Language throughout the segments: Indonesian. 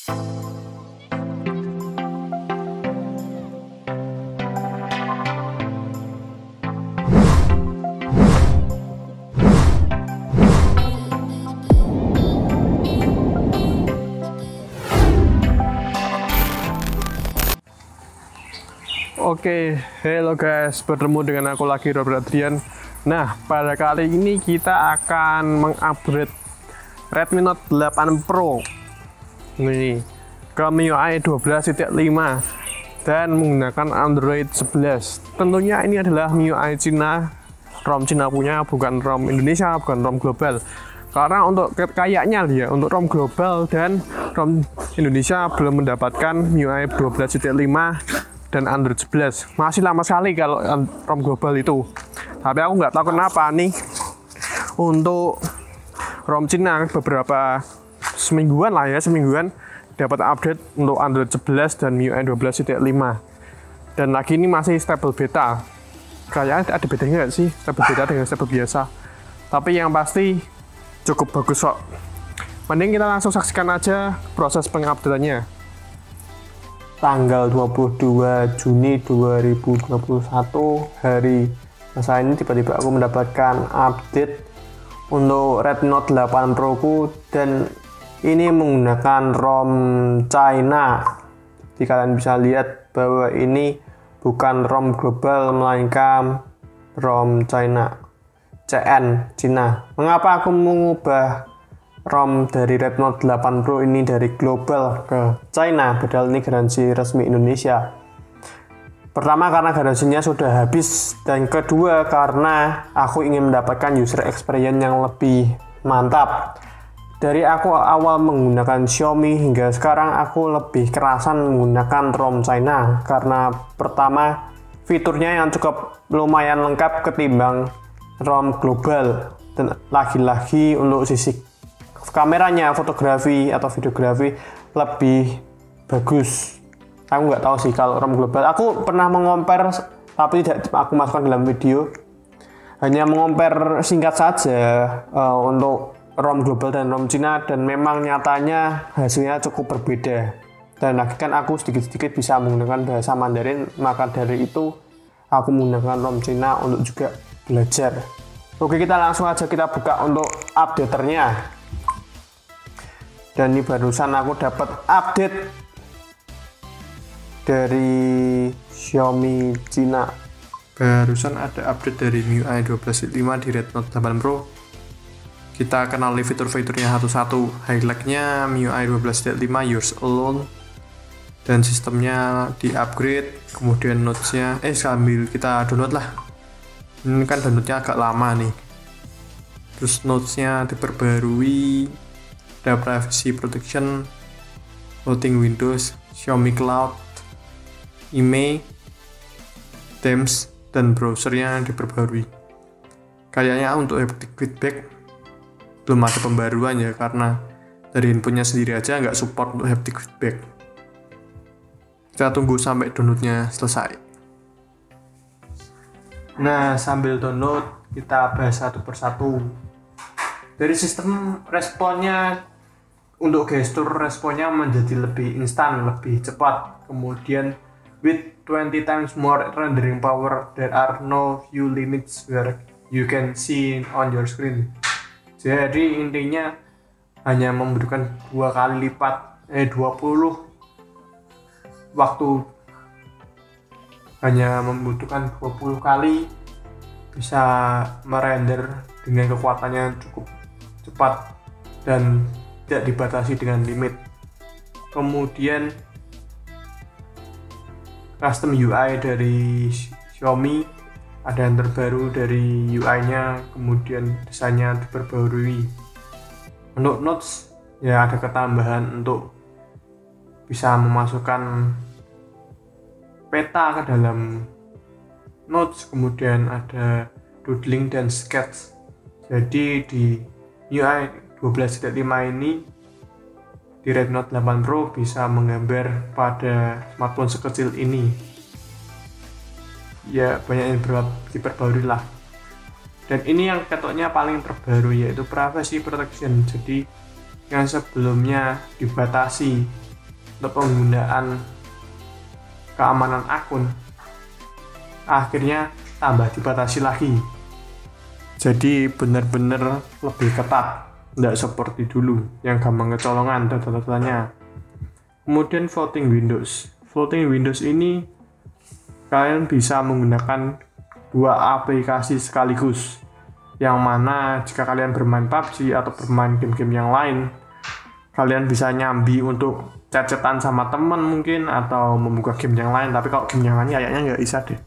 Oke, hello guys, bertemu dengan aku lagi, Robert Adrian. Nah, pada kali ini kita akan mengupgrade Redmi Note 8 Pro ini ke MIUI 12.5 dan menggunakan Android 11. Tentunya ini adalah MIUI Cina, ROM Cina punya, bukan ROM Indonesia, bukan ROM global. Karena untuk kayaknya dia untuk ROM global dan ROM Indonesia belum mendapatkan MIUI 12.5 dan Android 11. Masih lama sekali kalau ROM global itu. Tapi aku nggak tahu kenapa nih untuk ROM Cina beberapa semingguan dapat update untuk Android 11 dan MIUI 12.5. Dan lagi ini masih stable beta. Kayaknya ada bedanya nggak sih stable beta dengan stable biasa? Tapi yang pasti cukup bagus kok. Mending kita langsung saksikan aja proses pengupdateannya. Tanggal 22 Juni 2021 hari masa ini tiba-tiba aku mendapatkan update untuk Redmi Note 8 Pro ku, dan ini menggunakan ROM China. Jadi kalian bisa lihat bahwa ini bukan ROM global melainkan ROM China, Cina. Mengapa aku mengubah ROM dari Redmi Note 8 Pro ini dari global ke China, padahal ini garansi resmi Indonesia? Pertama, karena garansinya sudah habis, dan kedua karena aku ingin mendapatkan user experience yang lebih mantap. Dari aku awal menggunakan Xiaomi hingga sekarang aku lebih kerasan menggunakan ROM China karena pertama fiturnya yang cukup lumayan lengkap ketimbang ROM global, dan lagi-lagi untuk sisi kameranya, fotografi atau videografi lebih bagus. Aku nggak tahu sih kalau ROM global. Aku pernah mengompar, tapi tidak aku masukkan dalam video. Hanya mengompar singkat saja untuk ROM global dan ROM Cina, dan memang nyatanya hasilnya cukup berbeda. Dan lagi kan aku sedikit-sedikit bisa menggunakan bahasa Mandarin, maka dari itu aku menggunakan ROM Cina untuk juga belajar. Oke, kita langsung aja kita buka untuk updaternya. Dan ini barusan aku dapat update dari Xiaomi Cina. Barusan ada update dari MIUI 12.5 di Redmi Note 8 Pro. Kita kenali fitur-fiturnya satu-satu. Highlightnya MIUI 12.5 Yours Alone, dan sistemnya di upgrade. Kemudian notesnya sambil kita download lah. Ini kan downloadnya agak lama nih. Terus notesnya diperbarui. Ada privacy protection, loading Windows, Xiaomi Cloud, IMEI, Themes, dan browsernya diperbarui. Kayaknya untuk haptic feedback belum ada pembaruan ya, karena dari handphonenya sendiri aja nggak support untuk haptic feedback. Kita tunggu sampai downloadnya selesai. Nah, sambil download kita bahas satu persatu. Dari sistem responnya, untuk gestur responnya menjadi lebih instan, lebih cepat. Kemudian with 20 times more rendering power, there are no view limits where you can see on your screen. Jadi intinya hanya membutuhkan 2 kali lipat 20 waktu, hanya membutuhkan 20 kali bisa merender dengan kekuatannya cukup cepat dan tidak dibatasi dengan limit. Kemudian custom UI dari Xiaomi, ada yang terbaru dari UI-nya, kemudian desainnya diperbarui. Untuk notes ya ada ketambahan untuk bisa memasukkan peta ke dalam notes, kemudian ada doodling dan sketch. Jadi di MIUI 12.5 ini di Redmi Note 8 Pro bisa menggambar pada smartphone sekecil ini. Ya banyak yang diperbarui lah. Dan ini yang ketoknya paling terbaru, yaitu privacy protection. Jadi yang sebelumnya dibatasi untuk penggunaan keamanan akun akhirnya tambah dibatasi lagi. Jadi benar-benar lebih ketat, tidak seperti dulu yang gampang kecolongan data-datanya. Kemudian floating windows. Floating windows ini kalian bisa menggunakan 2 aplikasi sekaligus, yang mana jika kalian bermain PUBG atau bermain game-game yang lain, kalian bisa nyambi untuk chat-chatan sama temen mungkin, atau membuka game yang lain. Tapi kalau game yang lain kayaknya nggak bisa deh.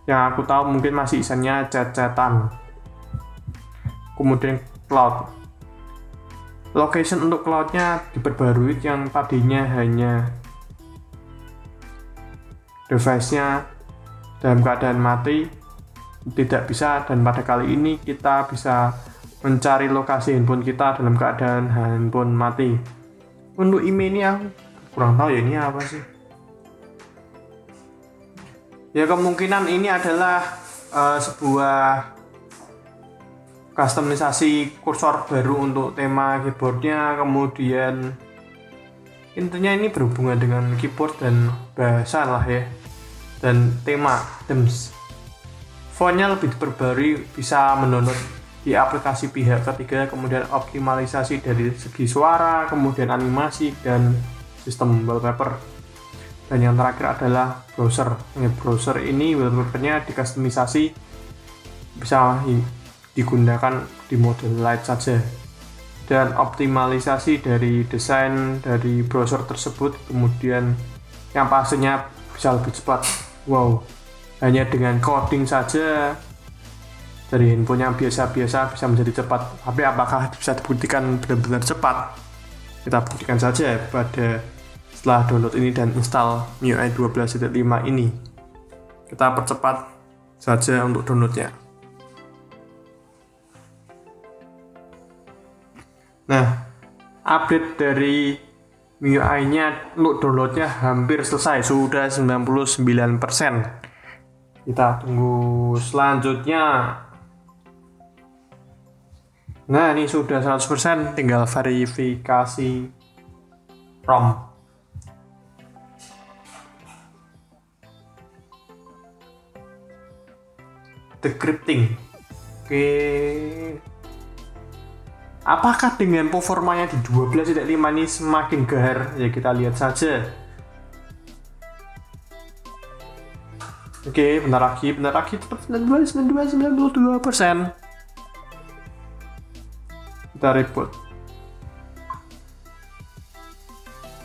Yang aku tahu mungkin masih isinya chat-chatan. Kemudian cloud. Location untuk cloudnya diperbarui, yang tadinya hanya device-nya dalam keadaan mati tidak bisa, dan pada kali ini kita bisa mencari lokasi handphone kita dalam keadaan handphone mati. Untuk email ini aku kurang tahu ya ini apa sih. Ya kemungkinan ini adalah sebuah customisasi kursor baru untuk tema keyboardnya. Kemudian intinya ini berhubungan dengan keyboard dan bahasa lah ya, dan tema themes. Fontnya lebih diperbarui, bisa mendownload di aplikasi pihak ketiga. Kemudian optimalisasi dari segi suara, kemudian animasi dan sistem wallpaper. Dan yang terakhir adalah browser. Browser ini wallpapernya dikustomisasi, bisa digunakan di mode light saja, dan optimalisasi dari desain dari browser tersebut. Kemudian yang pastinya bisa lebih cepat. Wow, hanya dengan coding saja dari handphone yang biasa-biasa bisa menjadi cepat. Tapi apakah bisa dibuktikan benar-benar cepat? Kita buktikan saja pada setelah download ini dan install MIUI 12.5 ini. Kita percepat saja untuk downloadnya. Nah, update dari MIUI-nya untuk downloadnya hampir selesai, sudah 99%. Kita tunggu selanjutnya. Nah, ini sudah 100%, tinggal verifikasi ROM. Decrypting. Oke. Apakah dengan performanya di 12.5 ini semakin gahar? Ya kita lihat saja. Oke, bentar lagi tetap 92%. Kita reboot.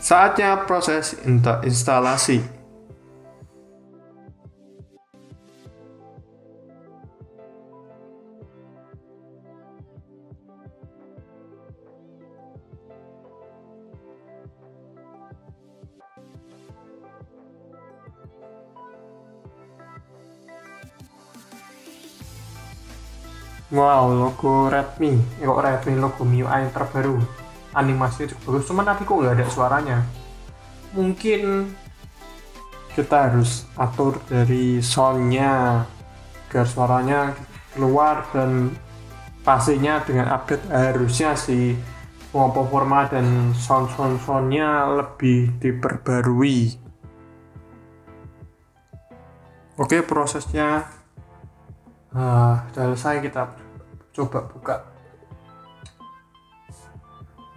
Saatnya proses instalasi. Wow, logo Redmi. Kok Redmi logo MIUI terbaru. Animasinya cukup bagus, cuman tapi kok nggak ada suaranya. Mungkin kita harus atur dari soundnya agar suaranya keluar, dan pastinya dengan update harusnya sih performa dan soundnya lebih diperbarui. Oke, prosesnya sudah selesai. Kita coba buka.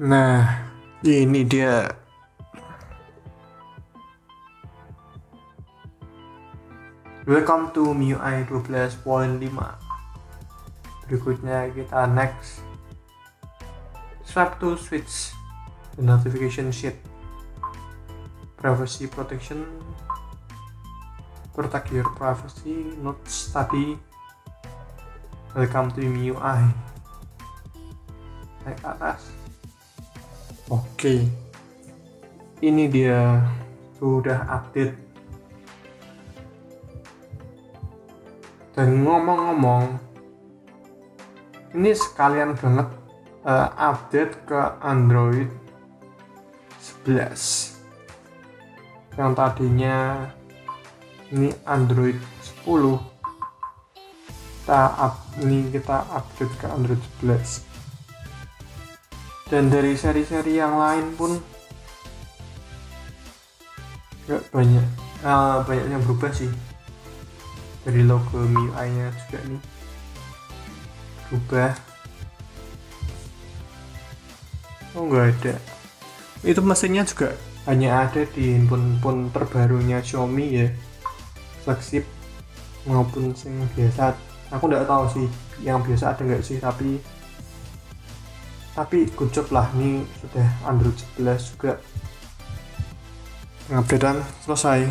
Nah, ini dia. Welcome to MIUI 12.5. Berikutnya kita next. Swipe to switch the notification sheet. Privacy protection. Protect your privacy, not study. Welcome to MIUI. Naik ke atas. Oke. Ini dia sudah update. Dan ngomong-ngomong, ini sekalian banget update ke Android 11. Yang tadinya ini Android 10. Kita update ke Android 11. Dan dari seri-seri yang lain pun Gak banyak, banyak yang berubah sih. Dari logo MIUI nya juga nih berubah. Oh nggak ada. Itu mesinnya juga hanya ada di handphone terbarunya Xiaomi ya, flagship maupun yang biasa. Aku nggak tahu sih yang biasa ada nggak sih, tapi good job lah, ini sudah Android 11 juga. Updatean selesai.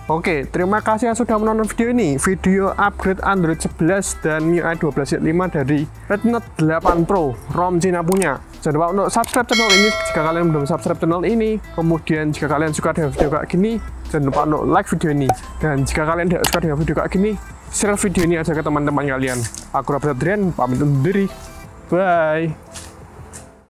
Oke, terima kasih yang sudah menonton video ini. Video upgrade Android 11 dan MIUI 12.5 dari Redmi Note 8 Pro ROM Cina punya. Jangan lupa untuk subscribe channel ini jika kalian belum subscribe channel ini. Kemudian jika kalian suka dengan video kayak gini, jangan lupa untuk like video ini. Dan jika kalian tidak suka dengan video kayak gini, share video ini aja ke teman-teman kalian. Aku Robert Adrian, pamit undur diri. Bye.